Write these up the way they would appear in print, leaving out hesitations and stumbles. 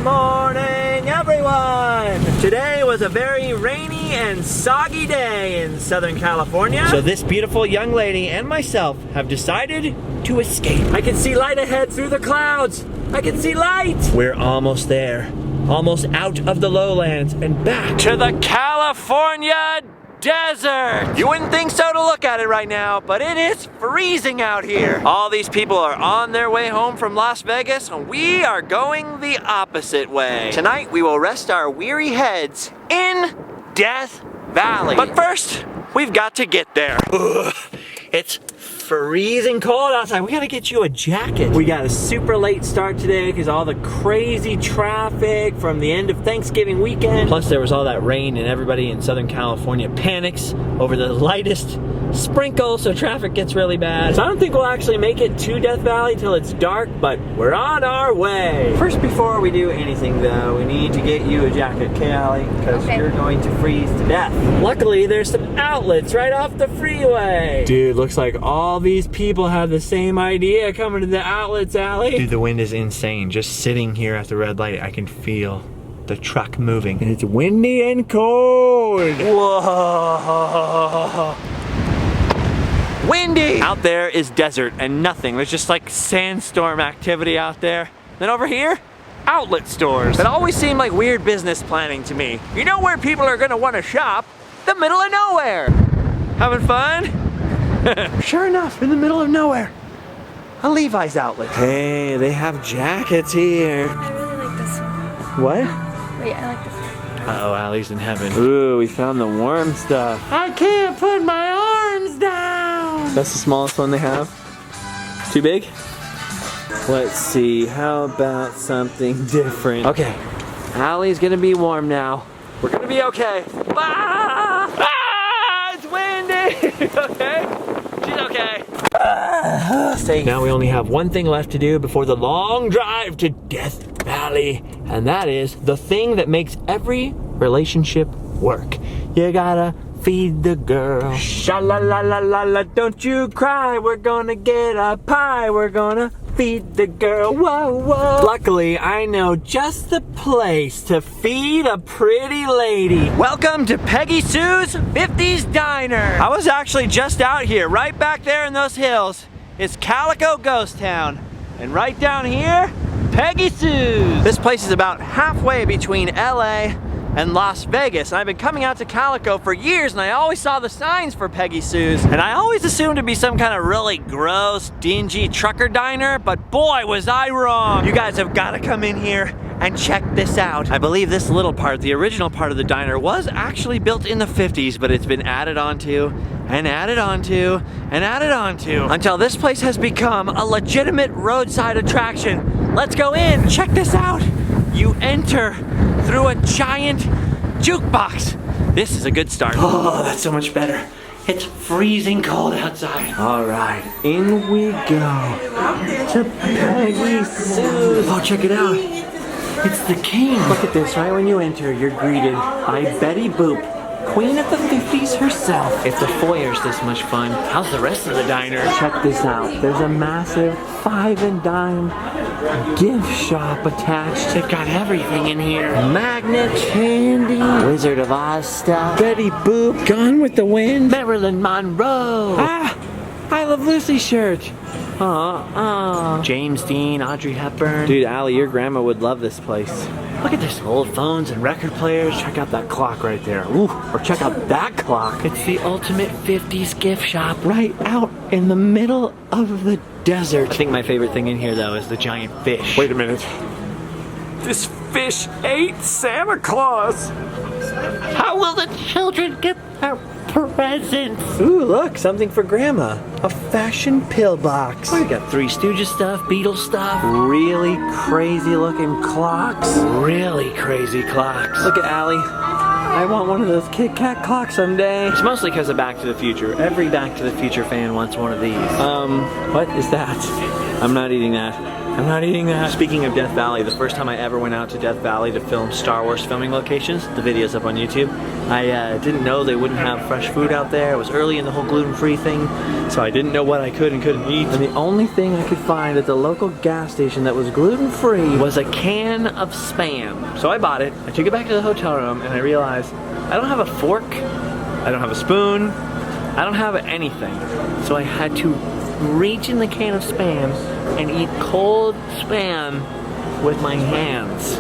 morning, everyone! Today was a very rainy and soggy day in Southern California. So this beautiful young lady and myself have decided to escape. I can see light ahead through the clouds. I can see light. We're almost there. Almost out of the lowlands and back to the California desert. You wouldn't think so to look at it right now, but it is freezing out here. All these people are on their way home from Las Vegas, and we are going the opposite way. Tonight, we will rest our weary heads in Death Valley. But first, we've got to get there. Ugh, it's freezing cold outside. We gotta get you a jacket. We got a super late start today because all the crazy traffic from the end of Thanksgiving weekend. Plus there was all that rain and everybody in Southern California panics over the lightest sprinkle, so traffic gets really bad. So I don't think we'll actually make it to Death Valley till it's dark, but we're on our way. First, before we do anything though, we need to get you a jacket, okay, Allie? Because you're going to freeze to death. Luckily, there's some outlets right off the freeway. Dude, looks like all these people have the same idea coming to the outlets, Allie. Dude, the wind is insane. Just sitting here at the red light, I can feel the truck moving. And it's windy and cold. Whoa. Windy! Out there is desert and nothing. There's just like sandstorm activity out there. Then over here, outlet stores. That always seem like weird business planning to me. You know where people are gonna wanna shop? The middle of nowhere. Having fun? Sure enough, in the middle of nowhere, a Levi's outlet. Hey, they have jackets here. I really like this one. What? Wait, I like this one. Uh-oh, Allie's in heaven. Ooh, we found the warm stuff. I can't put my arms down. That's the smallest one they have? Too big? Let's see, how about something different? Okay, Allie's gonna be warm now. We're gonna be okay. Ah! Ah! It's windy! Okay? She's okay. Now we only have one thing left to do before the long drive to Death Valley, and that is the thing that makes every relationship work. You gotta feed the girl. Sha-la-la-la-la-la, don't you cry. We're gonna get a pie. We're gonna feed the girl. Whoa, whoa. Luckily, I know just the place to feed a pretty lady. Welcome to Peggy Sue's 50s Diner. I was actually just out here, right back there in those hills. It's Calico Ghost Town. And right down here, Peggy Sue's. This place is about halfway between LA and Las Vegas. And I've been coming out to Calico for years, and I always saw the signs for Peggy Sue's. And I always assumed it'd be some kind of really gross, dingy trucker diner, but boy, was I wrong. You guys have got to come in here and check this out. I believe this little part, the original part of the diner, was actually built in the 50s, but it's been added onto and added onto and added onto until this place has become a legitimate roadside attraction. Let's go in, check this out. You enter through a giant jukebox. This is a good start. Oh, that's so much better. It's freezing cold outside. All right, in we go to Peggy Sue. Oh, check it out. It's the king. Look at this, right when you enter, you're greeted by Betty Boop, queen of the 50s herself. If the foyer's this much fun, how's the rest of the diner? Check this out. There's a massive 5 and dime gift shop attached. They've got everything in here. Magnet, candy, Wizard of Oz stuff, Betty Boop, Gone with the Wind, Marilyn Monroe. Ah, I Love Lucy shirt. James Dean, Audrey Hepburn. Dude, Allie, your grandma would love this place. Look at this, old phones and record players. Check out that clock right there. Ooh, or check out that clock. It's the ultimate 50s gift shop right out in the middle of the desert. I think my favorite thing in here, though, is the giant fish. Wait a minute. This fish ate Santa Claus. How will the children get their presents? Ooh, look, something for Grandma. A fashion pill box. We got Three Stooges stuff, Beatles stuff, really crazy looking clocks. Really crazy clocks. Look at Allie. I want one of those Kit Kat clocks someday. It's mostly because of Back to the Future. Every Back to the Future fan wants one of these. What is that? I'm not eating that. I'm not eating that. Speaking of Death Valley, the first time I ever went out to Death Valley to film Star Wars filming locations, the video's up on YouTube, I didn't know they wouldn't have fresh food out there. It was early in the whole gluten-free thing, so I didn't know what I could and couldn't eat. And the only thing I could find at the local gas station that was gluten-free was a can of Spam. So I bought it, I took it back to the hotel room, and I realized I don't have a fork, I don't have a spoon, I don't have anything. So I had to reach in the can of Spam and eat cold Spam with my hands.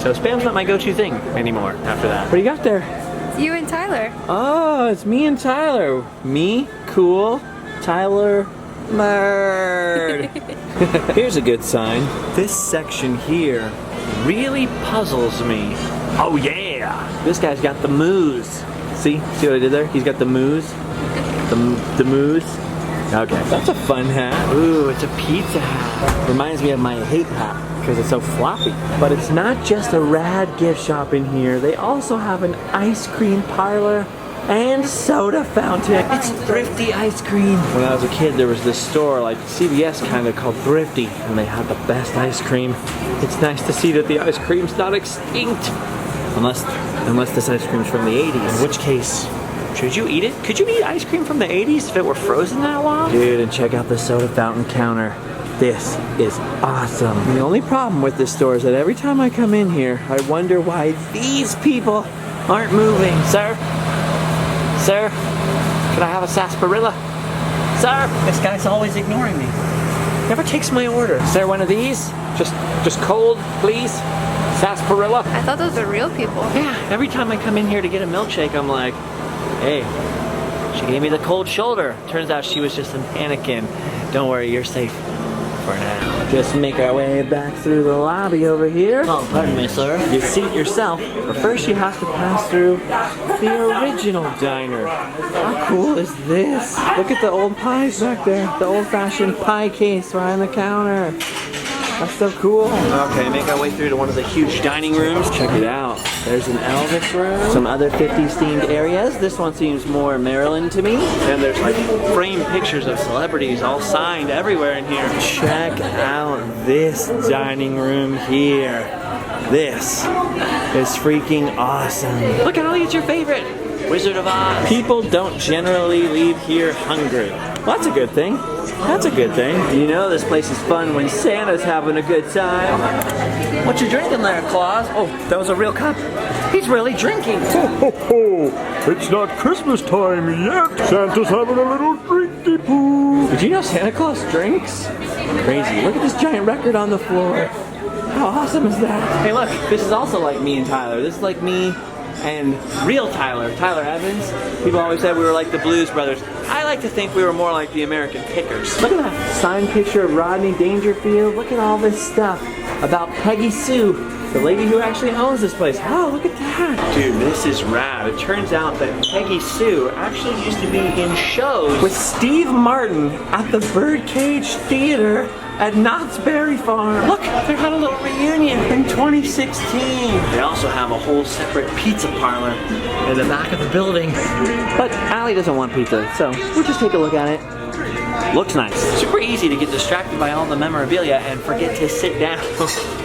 So Spam's not my go-to thing anymore after that. What do you got there? It's you and Tyler. Oh, it's me and Tyler. Me, cool, Tyler, nerd. Here's a good sign. This section here really puzzles me. Oh yeah! This guy's got the moose. See what I did there? He's got the moose. The moose. Okay, that's a fun hat. Ooh, it's a pizza hat. Reminds me of my hate hat because it's so floppy. But it's not just a rad gift shop in here. They also have an ice cream parlor and soda fountain. It's Thrifty ice cream. When I was a kid, there was this store like CVS kind of called Thrifty, and they had the best ice cream. It's nice to see that the ice cream's not extinct. Unless this ice cream's from the 80s. In which case, should you eat it? Could you eat ice cream from the 80s if it were frozen that long? Dude, and check out the soda fountain counter. This is awesome. The only problem with this store is that every time I come in here, I wonder why these people aren't moving. Sir? Sir? Could I have a sarsaparilla? Sir? This guy's always ignoring me. Never takes my order. Is there one of these? Just cold, please? Sarsaparilla? I thought those were real people. Yeah, every time I come in here to get a milkshake, I'm like, hey, she gave me the cold shoulder. Turns out she was just a mannequin. Don't worry, you're safe for now. Just make our way back through the lobby over here. Oh, pardon me, sir. You seat yourself, but first you have to pass through the original diner. How cool is this? Look at the old pies back there. The old-fashioned pie case behind the counter. That's so cool. Okay, make our way through to one of the huge dining rooms. Check it out. There's an Elvis room. Some other 50s themed areas. This one seems more Maryland to me. And there's like framed pictures of celebrities all signed everywhere in here. Check out this dining room here. This is freaking awesome. Look, Ali, it's your favorite. Wizard of Oz. People don't generally leave here hungry. Well, that's a good thing. That's a good thing. You know this place is fun when Santa's having a good time. What you drinking there, Claus? Oh, that was a real cup. He's really drinking. Ho, ho, ho. It's not Christmas time yet. Santa's having a little drinky-poo. Did you know Santa Claus drinks? Crazy. Look at this giant record on the floor. How awesome is that? Hey, look. This is also like me and Tyler. This is like me and real Tyler Evans. People always said we were like the Blues Brothers. I like to think we were more like the American Pickers. Look at that signed picture of Rodney Dangerfield. Look at all this stuff about Peggy Sue, the lady who actually owns this place. Oh, look at that. Dude, this is rad. It turns out that Peggy Sue actually used to be in shows with Steve Martin at the Birdcage Theater at Knott's Berry Farm. Look, they had a little reunion in 2016. They also have a whole separate pizza parlor in the back of the building. But Allie doesn't want pizza, so we'll just take a look at it. Looks nice. Super easy to get distracted by all the memorabilia and forget to sit down.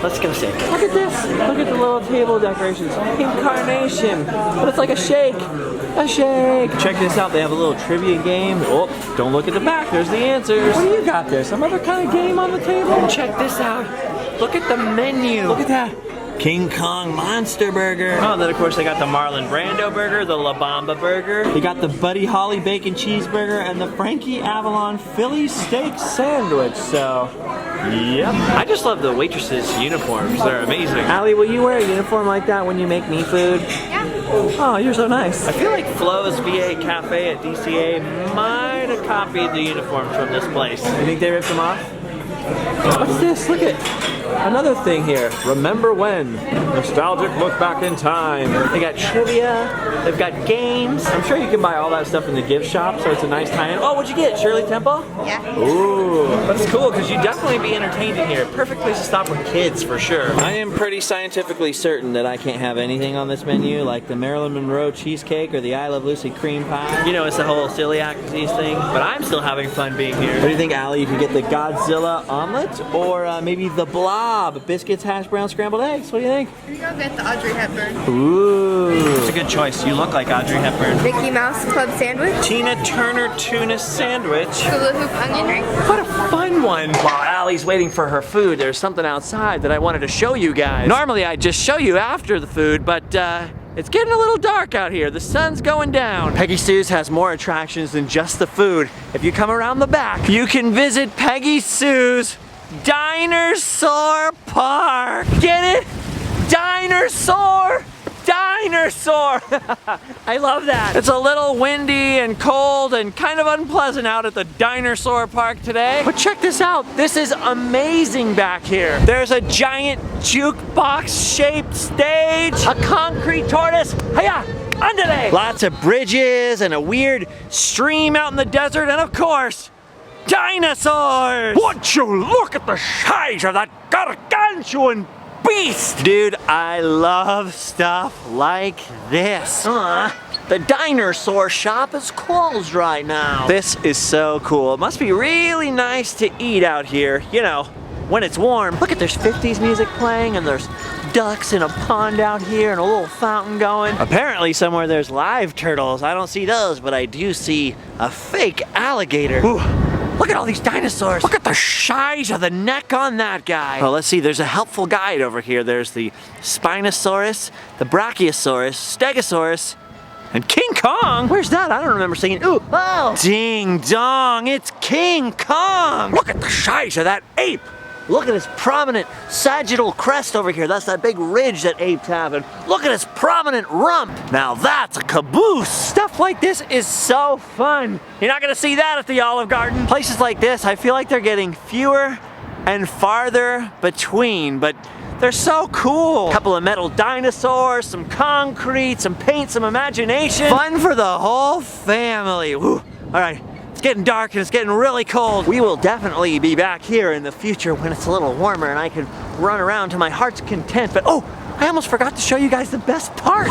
Let's go sit. Look at this. Look at the little table decorations. Incarnation. But it's like a shake. A shake. Check this out. They have a little trivia game. Oh, don't look at the back. There's the answers. What do you got there? Some other kind of game on the table? And check this out. Look at the menu. Look at that. King Kong Monster Burger. Oh, and then of course they got the Marlon Brando Burger, the La Bamba Burger. They got the Buddy Holly Bacon Cheeseburger and the Frankie Avalon Philly Steak Sandwich. So, yep. I just love the waitresses' uniforms. They're amazing. Allie, will you wear a uniform like that when you make me food? Yeah. Oh, you're so nice. I feel like Flo's V8 Cafe at DCA might have copied the uniforms from this place. You think they ripped them off? What's this? Look at another thing here. Remember when? Nostalgic look back in time. They got trivia, they've got games. I'm sure you can buy all that stuff in the gift shop, so it's a nice tie-in. Oh, what'd you get, Shirley Temple? Yeah. Ooh, that's cool because you'd definitely be entertained in here. Perfect place to stop with kids for sure. I am pretty scientifically certain that I can't have anything on this menu like the Marilyn Monroe cheesecake or the I Love Lucy cream pie. You know, it's the whole celiac disease thing, but I'm still having fun being here. What do you think, Allie? You could get the Godzilla omelet or maybe the Blob biscuits, hash brown, scrambled eggs. What do you think? You go get the Audrey Hepburn. Ooh, it's a good choice. You look like Audrey Hepburn. Mickey Mouse Club sandwich. Tina Turner tuna sandwich. Hula hoop onion ring. What a fun one. While Allie's waiting for her food, there's something outside that I wanted to show you guys. Normally I'd just show you after the food, but it's getting a little dark out here. The sun's going down. Peggy Sue's has more attractions than just the food. If you come around the back, you can visit Peggy Sue's Dinosaur Park. Get it? Dinosaur! Dinosaur! I love that. It's a little windy and cold and kind of unpleasant out at the Dinosaur Park today. But check this out. This is amazing back here. There's a giant jukebox-shaped stage, a concrete tortoise. Hiya! Andale! Lots of bridges and a weird stream out in the desert, and of course, dinosaurs! Would you look at the size of that gargantuan beast? Dude, I love stuff like this. The dinosaur shop is closed right now. This is so cool. It must be really nice to eat out here, you know, when it's warm. Look at, there's 50s music playing and there's ducks in a pond out here and a little fountain going. Apparently somewhere there's live turtles. I don't see those, but I do see a fake alligator. Ooh. Look at all these dinosaurs. Look at the size of the neck on that guy. Well, let's see, there's a helpful guide over here. There's the Spinosaurus, the Brachiosaurus, Stegosaurus, and King Kong. Where's that? I don't remember seeing. Ooh, oh. Ding dong, it's King Kong. Look at the size of that ape. Look at his prominent sagittal crest over here. That's that big ridge that apes have. And look at his prominent rump. Now that's a caboose. Stuff like this is so fun. You're not gonna see that at the Olive Garden. Places like this, I feel like they're getting fewer and farther between, but they're so cool. A couple of metal dinosaurs, some concrete, some paint, some imagination. Fun for the whole family. Whew. All right. It's getting dark and it's getting really cold. We will definitely be back here in the future when it's a little warmer and I can run around to my heart's content. But oh, I almost forgot to show you guys the best part.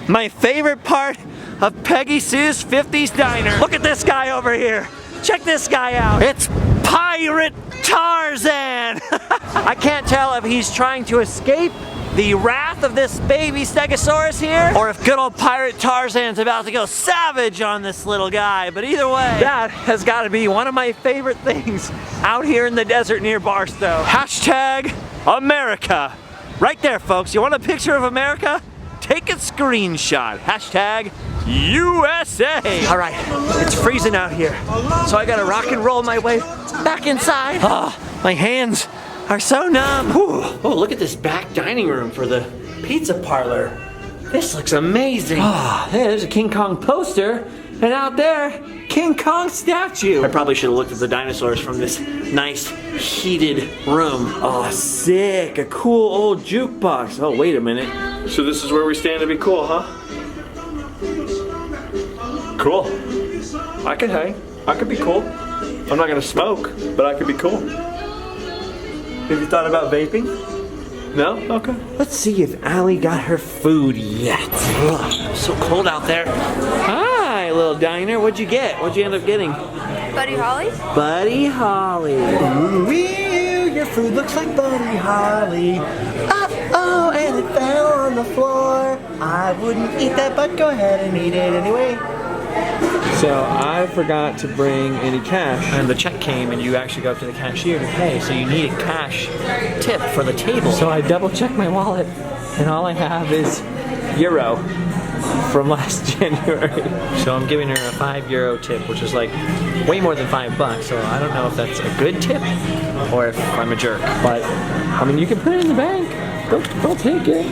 My favorite part of Peggy Sue's 50s Diner. Look at this guy over here. Check this guy out. It's Pirate Tarzan. I can't tell if he's trying to escape the wrath of this baby Stegosaurus here, or if good old Pirate Tarzan's about to go savage on this little guy. But either way, that has got to be one of my favorite things out here in the desert near Barstow. Hashtag America. Right there, folks. You want a picture of America? Take a screenshot. Hashtag USA. All right, it's freezing out here, so I gotta rock and roll my way back inside. Oh, my hands are so numb. Whew. Oh, look at this back dining room for the pizza parlor. This looks amazing. Oh, hey, there's a King Kong poster, and out there, King Kong statue. I probably should have looked at the dinosaurs from this nice heated room. Oh, sick, a cool old jukebox. Oh, wait a minute. So this is where we stand to be cool, huh? Cool. I could hang. I could be cool. I'm not gonna smoke, but I could be cool. Have you thought about vaping? No? Okay. Let's see if Allie got her food yet. Ugh, so cold out there. Hi, little diner. What'd you get? What'd you end up getting? Buddy Holly? Buddy Holly. Ooh, your food looks like Buddy Holly. Uh-oh, and it fell on the floor. I wouldn't eat that, but go ahead and eat it anyway. So I forgot to bring any cash. And the check came and you actually go up to the cashier to pay, so you need a cash tip for the table. So I double checked my wallet and all I have is euro from last January. So I'm giving her a €5 tip, which is like way more than $5, so I don't know if that's a good tip or if I'm a jerk. But I mean, you can put it in the bank. Don't take it.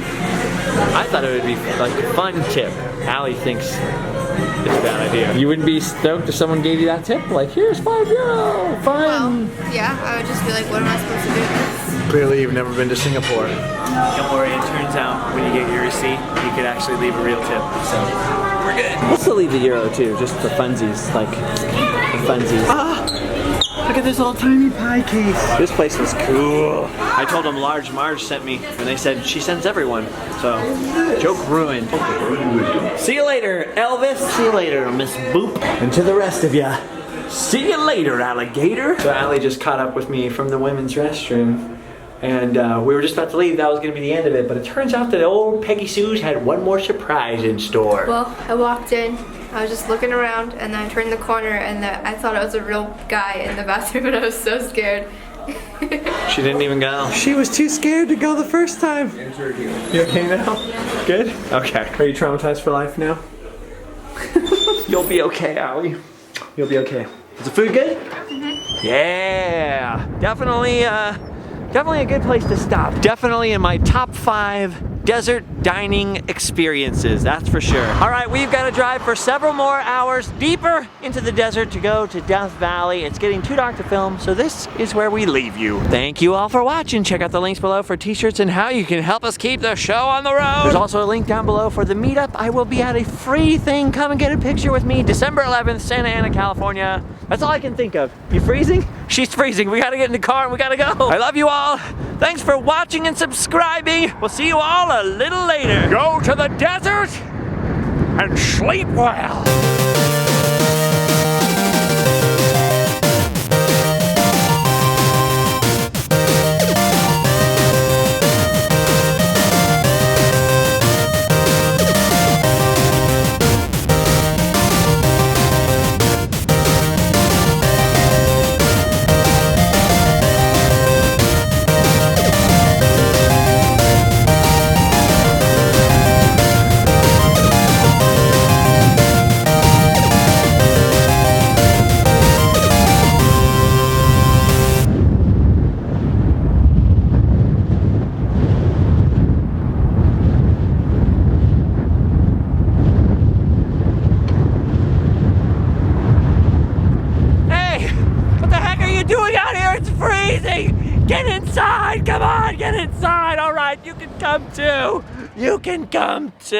I thought it would be like a fun tip. Allie thinks it's a bad idea. You wouldn't be stoked if someone gave you that tip? Like, here's €5, fun. Well, yeah, I would just be like, what am I supposed to do? Clearly you've never been to Singapore. Don't worry, it turns out when you get your receipt, you could actually leave a real tip. So we're good. We'll still leave the euro too, just for funsies, like the funsies. Look at this little tiny pie case. This place was cool. I told them Large Marge sent me, and they said she sends everyone. So, joke ruined. See you later, Elvis. See you later, Miss Boop. And to the rest of ya, see you later, alligator. So Allie just caught up with me from the women's restroom. And we were just about to leave. That was going to be the end of it. But it turns out that old Peggy Sue's had one more surprise in store. Well, I walked in, I was just looking around, and then I turned the corner, and I thought it was a real guy in the bathroom, and I was so scared. She didn't even go. She was too scared to go the first time. You okay now? Good? Okay. Are you traumatized for life now? You'll be okay, Allie. You'll be okay. Is the food good? Yeah. Definitely a good place to stop. Definitely in my top 5 desert dining experiences, that's for sure. All right, we've got to drive for several more hours deeper into the desert to go to Death Valley. It's getting too dark to film, so this is where we leave you. Thank you all for watching. Check out the links below for t-shirts and how you can help us keep the show on the road. There's also a link down below for the meetup. I will be at a free thing. Come and get a picture with me. December 11th, Santa Ana, California. That's all I can think of. You freezing? She's freezing. We gotta get in the car and we gotta go. I love you all. Thanks for watching and subscribing. We'll see you all a little later. Go to the desert and sleep well. Get inside! Come on, get inside! All right, you can come too. You can come too.